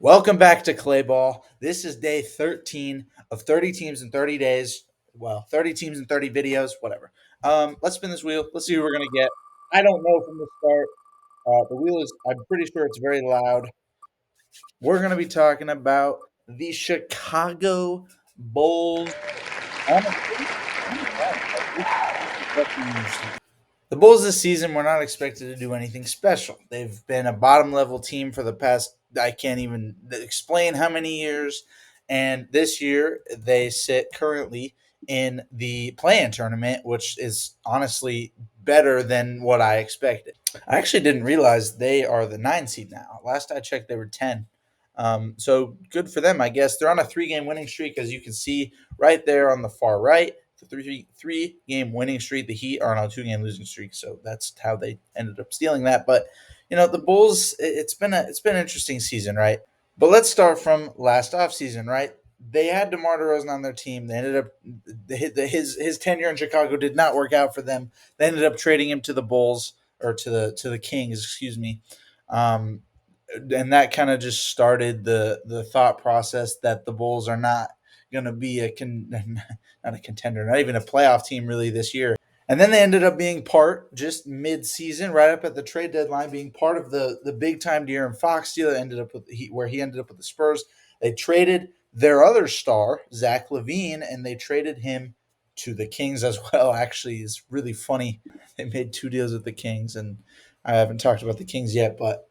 Welcome back to Clay Ball. This is day 13 of 30 teams in 30 days. Well, 30 teams in 30 videos, whatever. Let's spin this wheel. Let's see who we're going to get. I don't know from the start. The wheel is, I'm pretty sure it's very loud. We're going to be talking about the Chicago Bulls. Honestly, the Bulls this season were not expected to do anything special. They've been a bottom level team for the past, I can't even explain how many years. And this year, they sit currently in the play in tournament, which is honestly better than what I expected. I actually didn't realize they are the 9 seed now. Last I checked, they were 10. So good for them, I guess. They're on a 3 game winning streak, as you can see right there on the far right. The three game winning streak. The Heat are on a 2 game losing streak, so that's how they ended up stealing that. But the Bulls. It's been an interesting season, right? But let's start from last offseason, right? They had DeMar DeRozan on their team. They ended up his tenure in Chicago did not work out for them. They ended up trading him to the Bulls or to the Kings, excuse me. Um, and that kind of just started the thought process that the Bulls are not going to be not a contender, not even a playoff team really this year. And then they ended up being part just mid-season, right up at the trade deadline, being part of the big time De'Aaron Fox deal that ended up where he ended up with the Spurs. They traded their other star, Zach LaVine, and they traded him to the Kings as well. Actually, it's really funny. They made 2 deals with the Kings, and I haven't talked about the Kings yet, but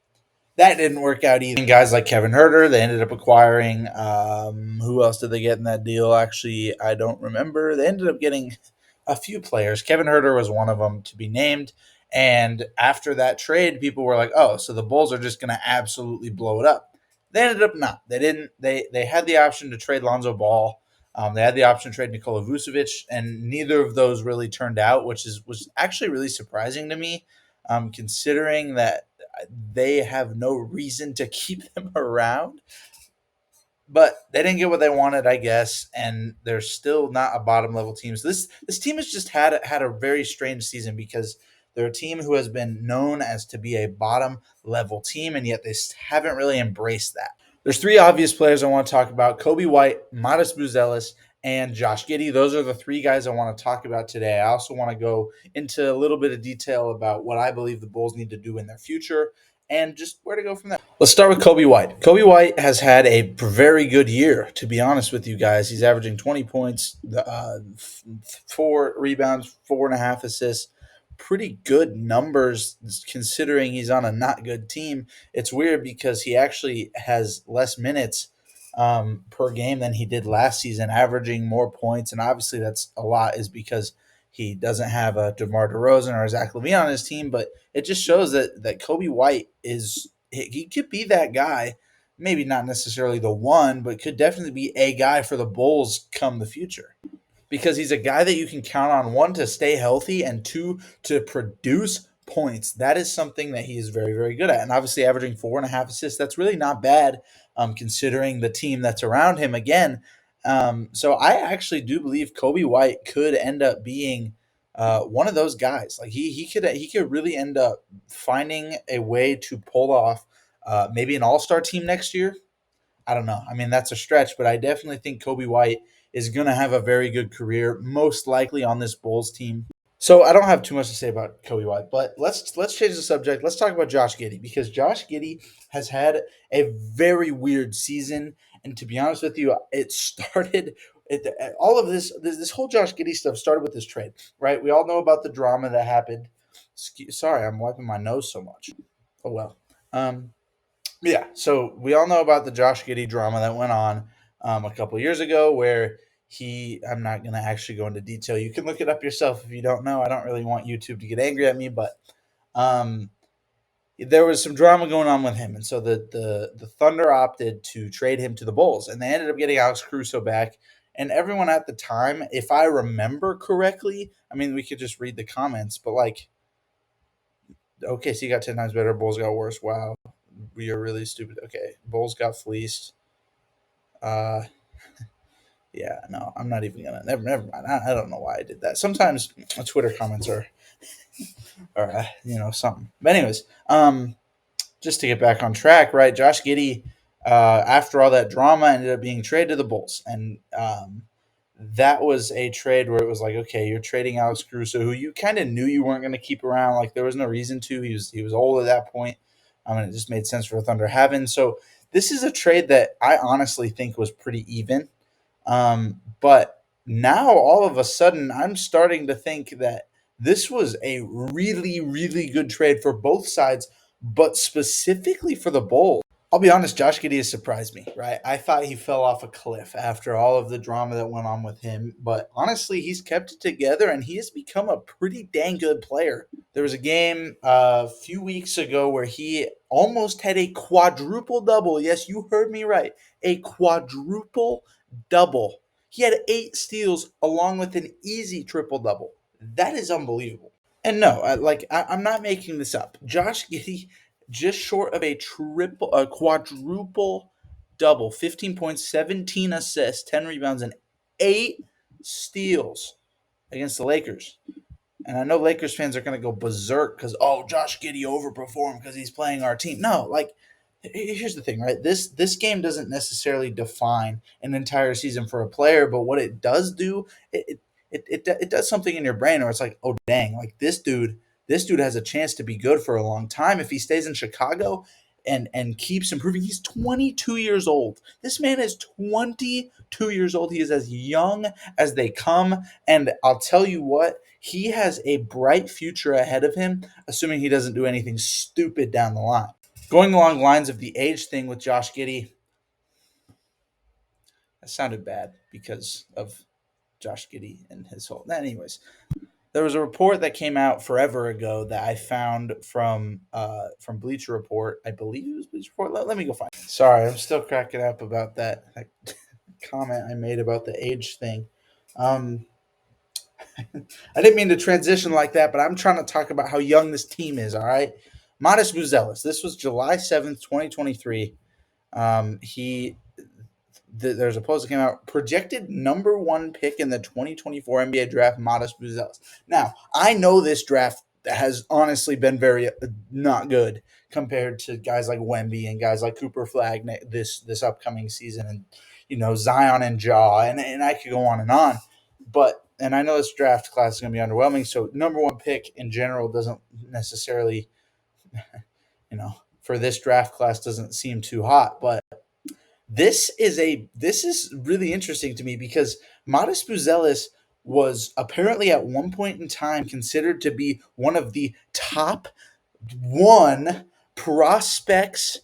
that didn't work out either. And guys like Kevin Herter, they ended up acquiring. Who else did they get in that deal? Actually, I don't remember. They ended up getting a few players. Kevin Herter was one of them to be named. And after that trade, people were like, "Oh, so the Bulls are just going to absolutely blow it up." They ended up not. They didn't. They had the option to trade Lonzo Ball. They had the option to trade Nikola Vucevic, and neither of those really turned out, which was actually really surprising to me, considering that they have no reason to keep them around. But they didn't get what they wanted, I guess, and they're still not a bottom level team. So this team has just had a very strange season because they're a team who has been known as to be a bottom level team, and yet they haven't really embraced that. There's 3 obvious players I want to talk about: Kobe White, Modest Buzelis, and Josh Giddey. Those are the 3 guys I want to talk about today. I also want to go into a little bit of detail about what I believe the Bulls need to do in their future and just where to go from there. Let's start with Kobe White. Kobe White has had a very good year, to be honest with you guys. He's averaging 20 points, 4 rebounds, 4.5 assists. Pretty good numbers considering he's on a not good team. It's weird because he actually has less minutes per game than he did last season, averaging more points. And obviously, that's a lot, is because he doesn't have a DeMar DeRozan or a Zach LaVine on his team. But it just shows that Kobe White he could be that guy. Maybe not necessarily the one, but could definitely be a guy for the Bulls come the future, because he's a guy that you can count on, one, to stay healthy, and two, to produce points. That is something that he is very, very good at. And obviously, averaging 4.5 assists, that's really not bad, considering the team that's around him again. So I actually do believe Kobe White could end up being one of those guys. Like he could really end up finding a way to pull off maybe an all-star team next year. I don't know. I mean, that's a stretch, but I definitely think Kobe White is going to have a very good career, most likely on this Bulls team. So I don't have too much to say about Kobe White, but let's change the subject. Let's talk about Josh Giddey, because Josh Giddey has had a very weird season, and to be honest with you, it started. All of this whole Josh Giddey stuff started with this trade, right? We all know about the drama that happened. Sorry, I'm wiping my nose so much. Oh well. Um, yeah, so we all know about the Josh Giddey drama that went on a couple years ago, where I'm not going to actually go into detail. You can look it up yourself if you don't know. I don't really want YouTube to get angry at me, but um, there was some drama going on with him. And so the Thunder opted to trade him to the Bulls, and they ended up getting Alex Caruso back. And everyone at the time, if I remember correctly, I mean, we could just read the comments, but like, OKC got 10 times better, Bulls got worse. Wow, we are really stupid. Okay, Bulls got fleeced. Uh, yeah, no, I'm not even gonna. Never mind. I don't know why I did that. Sometimes Twitter comments are something. But anyways, just to get back on track, right? Josh Giddey after all that drama, ended up being traded to the Bulls, and that was a trade where it was like, okay, you're trading Alex Caruso, who you kind of knew you weren't going to keep around. Like there was no reason to. He was old at that point. And it just made sense for Thunder having. So this is a trade that I honestly think was pretty even. But now all of a sudden, I'm starting to think that this was a really, really good trade for both sides, but specifically for the Bulls. I'll be honest, Josh Giddey has surprised me, right? I thought he fell off a cliff after all of the drama that went on with him, but honestly, he's kept it together and he has become a pretty dang good player. There was a game a few weeks ago where he almost had a quadruple double. Yes, you heard me right. A quadruple double. He had 8 steals along with an easy triple double. That is unbelievable. And no, I'm not making this up. Josh Giddey just short of a quadruple double, 15 points, 17 assists, 10 rebounds, and 8 steals against the Lakers. And I know Lakers fans are going to go berserk because, oh, Josh Giddey overperformed because he's playing our team. No, here's the thing, right? This game doesn't necessarily define an entire season for a player, but what it does do, it does something in your brain where it's like, oh dang, like this dude has a chance to be good for a long time if he stays in Chicago and keeps improving. He's 22 years old. This man is 22 years old. He is as young as they come, and I'll tell you what, he has a bright future ahead of him, assuming he doesn't do anything stupid down the line. Going along the lines of the age thing with Josh Giddey, that sounded bad because of Josh Giddey and his whole. Anyways, there was a report that came out forever ago that I found from Bleacher Report. I believe it was Bleacher Report. Let me go find it. Sorry, I'm still cracking up about that comment I made about the age thing. Um, I didn't mean to transition like that, but I'm trying to talk about how young this team is. All right, Modest Buzelis. This was July 7th, 2023. He there's a post that came out, projected number one pick in the 2024 NBA draft, Modest Buzelis. Now, I know this draft has honestly been very not good compared to guys like Wemby and guys like Cooper Flag this upcoming season, and Zion and Jaw, and I could go on. But and I know this draft class is going to be underwhelming, so number one pick in general doesn't necessarily, for this draft class doesn't seem too hot, but this is really interesting to me because Modest Buzelis was apparently at one point in time considered to be one of the top one prospects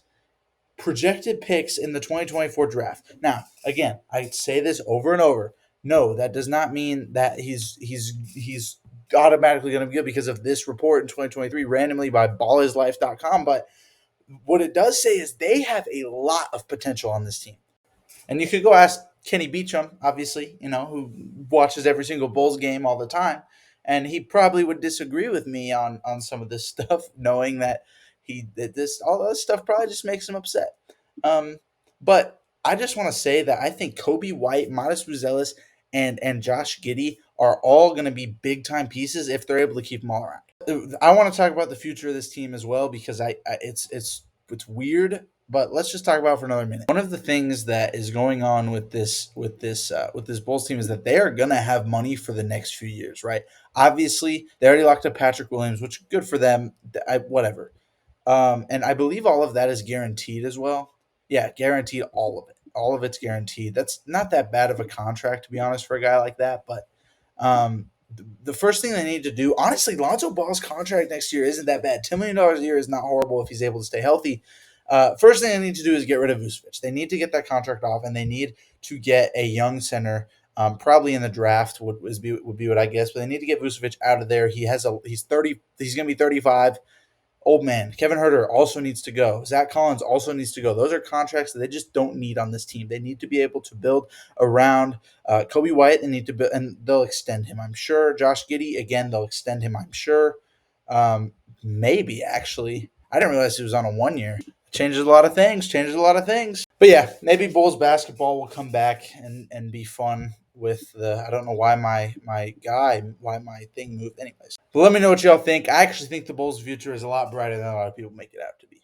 projected picks in the 2024 draft. Now, again, I say this over and over. No, that does not mean that he's automatically going to be good because of this report in 2023 randomly by ballislife.com, but what it does say is they have a lot of potential on this team. And you could go ask Kenny Beecham, obviously, who watches every single Bulls game all the time, and he probably would disagree with me on some of this stuff, knowing that all this stuff probably just makes him upset. But I just want to say that I think Kobe White, Modest Buzelis, and Josh Giddey are all going to be big time pieces if they're able to keep them all around. I want to talk about the future of this team as well because it's weird, but let's just talk about it for another minute. One of the things that is going on with this Bulls team is that they are going to have money for the next few years, right? Obviously, they already locked up Patrick Williams, which is good for them. Whatever. And I believe all of that is guaranteed as well. Yeah, guaranteed, all of it. All of it's guaranteed. That's not that bad of a contract, to be honest, for a guy like that. But the first thing they need to do, honestly, Lonzo Ball's contract next year isn't that bad. $10 million a year is not horrible if he's able to stay healthy. First thing they need to do is get rid of Vucevic. They need to get that contract off, and they need to get a young center. Probably in the draft would be what I guess, but they need to get Vucevic out of there. He's 30. He's going to be 35. Old man. Kevin Herter also needs to go. Zach Collins also needs to go. Those are contracts that they just don't need on this team. They need to be able to build around Kobe White. They need to build, and they'll extend him, I'm sure. Josh Giddey, again, they'll extend him, I'm sure. Maybe, actually. I didn't realize he was on a 1 year. Changes a lot of things. But yeah, maybe Bulls basketball will come back and be fun with I don't know why my thing moved anyways. But let me know what y'all think. I actually think the Bulls' future is a lot brighter than a lot of people make it out to be.